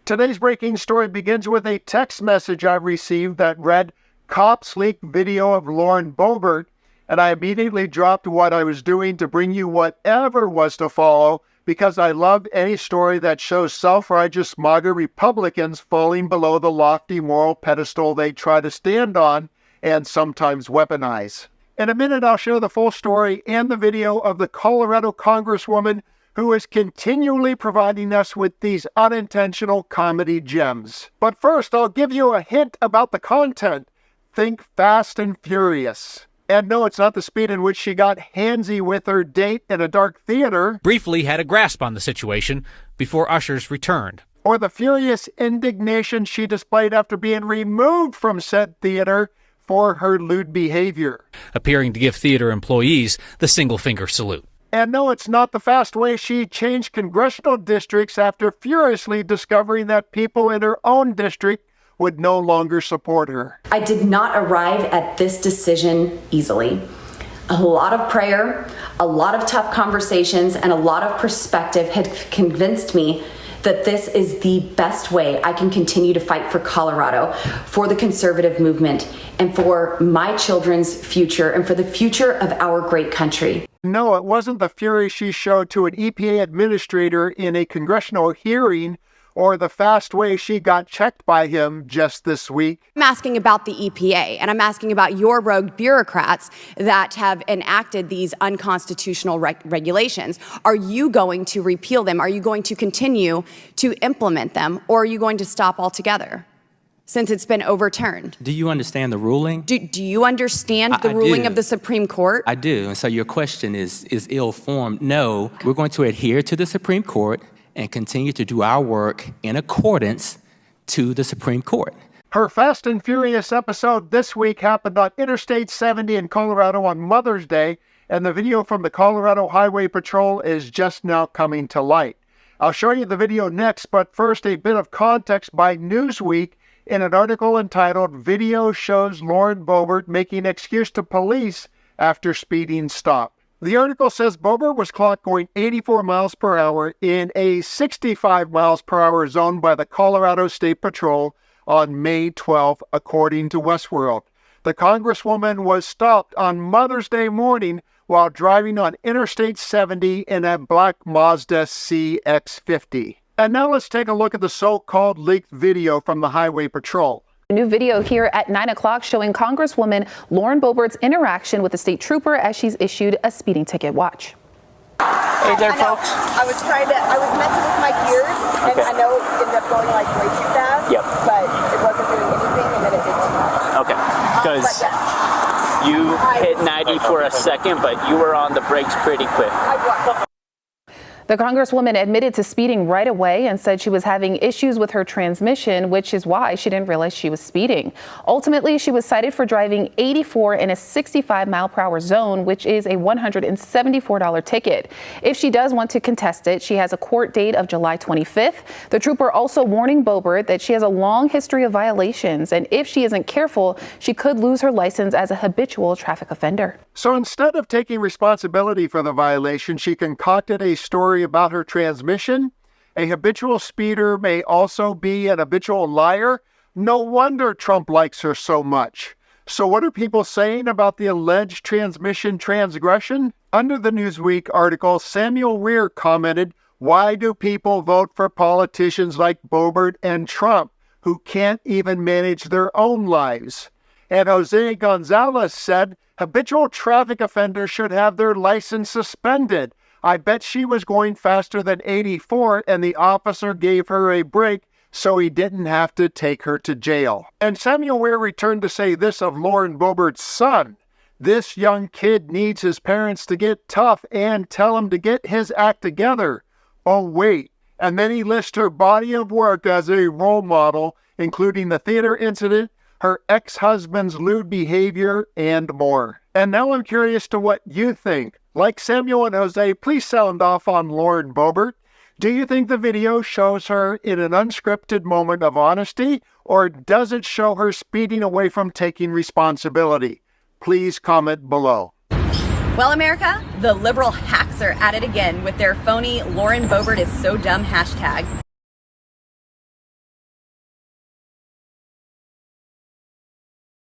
Today's breaking story begins with a text message I received that read, "Cops leak video of Lauren Boebert," and I immediately dropped what I was doing to bring you whatever was to follow because I love any story that shows self-righteous MAGA Republicans falling below the lofty moral pedestal they try to stand on and sometimes weaponize. In a minute, I'll share the full story and the video of the Colorado Congresswoman who is continually providing us with these unintentional comedy gems. But first, I'll give you a hint about the content. Think Fast and Furious. And no, it's not the speed in which she got handsy with her date in a dark theater. Briefly had a grasp on the situation before ushers returned. Or the furious indignation she displayed after being removed from said theater for her lewd behavior. Appearing to give theater employees the single-finger salute. And no, it's not the fast way she changed congressional districts after furiously discovering that people in her own district would no longer support her. I did not arrive at this decision easily. A lot of prayer, a lot of tough conversations, and a lot of perspective had convinced me that this is the best way I can continue to fight for Colorado, for the conservative movement, and for my children's future, and for the future of our great country. No, it wasn't the fury she showed to an EPA administrator in a congressional hearing or the fast way she got checked by him just this week. I'm asking about the EPA, and I'm asking about your rogue bureaucrats that have enacted these unconstitutional regulations. Are you going to repeal them? Are you going to continue to implement them? Or are you going to stop altogether since it's been overturned? Do you understand the ruling? Do you understand the ruling of the Supreme Court? I do. And so your question is ill-formed. No, we're going to adhere to the Supreme Court and continue to do our work in accordance to the Supreme Court. Her Fast and Furious episode this week happened on Interstate 70 in Colorado on Mother's Day, and the video from the Colorado Highway Patrol is just now coming to light. I'll show you the video next, but first a bit of context by Newsweek in an article entitled "Video Shows Lauren Boebert Making Excuse to Police After Speeding Stop." The article says Boebert was clocked going 84 miles per hour in a 65 miles per hour zone by the Colorado State Patrol on May 12, according to Westworld. The Congresswoman was stopped on Mother's Day morning while driving on Interstate 70 in a black Mazda CX-50. And now let's take a look at the so-called leaked video from the Highway Patrol. A new video here at 9 o'clock showing Congresswoman Lauren Boebert's interaction with a state trooper as she's issued a speeding ticket. Watch. Hey there, folks. I was messing with my gears, and I know it ended up going like way too fast. Yep. But it wasn't doing anything, and then it did too much. Okay. Because you hit 90 for a second, but you were on the brakes pretty quick. I was. The Congresswoman admitted to speeding right away and said she was having issues with her transmission, which is why she didn't realize she was speeding. Ultimately, she was cited for driving 84 in a 65 mile per hour zone, which is a $174 ticket. If she does want to contest it, she has a court date of July 25th. The trooper also warning Boebert that she has a long history of violations, and if she isn't careful, she could lose her license as a habitual traffic offender. So instead of taking responsibility for the violation, she concocted a story about her transmission. A habitual speeder may also be an habitual liar. No wonder Trump likes her so much. So what are people saying about the alleged transmission transgression? Under the Newsweek article, Samuel Weir commented, "Why do people vote for politicians like Boebert and Trump who can't even manage their own lives?" And Jose Gonzalez said, "Habitual traffic offenders should have their license suspended. I bet she was going faster than 84 and the officer gave her a break so he didn't have to take her to jail." And Samuel Weir returned to say this of Lauren Boebert's son: "This young kid needs his parents to get tough and tell him to get his act together." Oh, wait. And then he lists her body of work as a role model, including the theater incident, her ex-husband's lewd behavior, and more. And now I'm curious to what you think. Like Samuel and Jose, please sound off on Lauren Boebert. Do you think the video shows her in an unscripted moment of honesty, or does it show her speeding away from taking responsibility? Please comment below. Well, America, the liberal hacks are at it again with their phony Lauren Boebert is so dumb hashtag.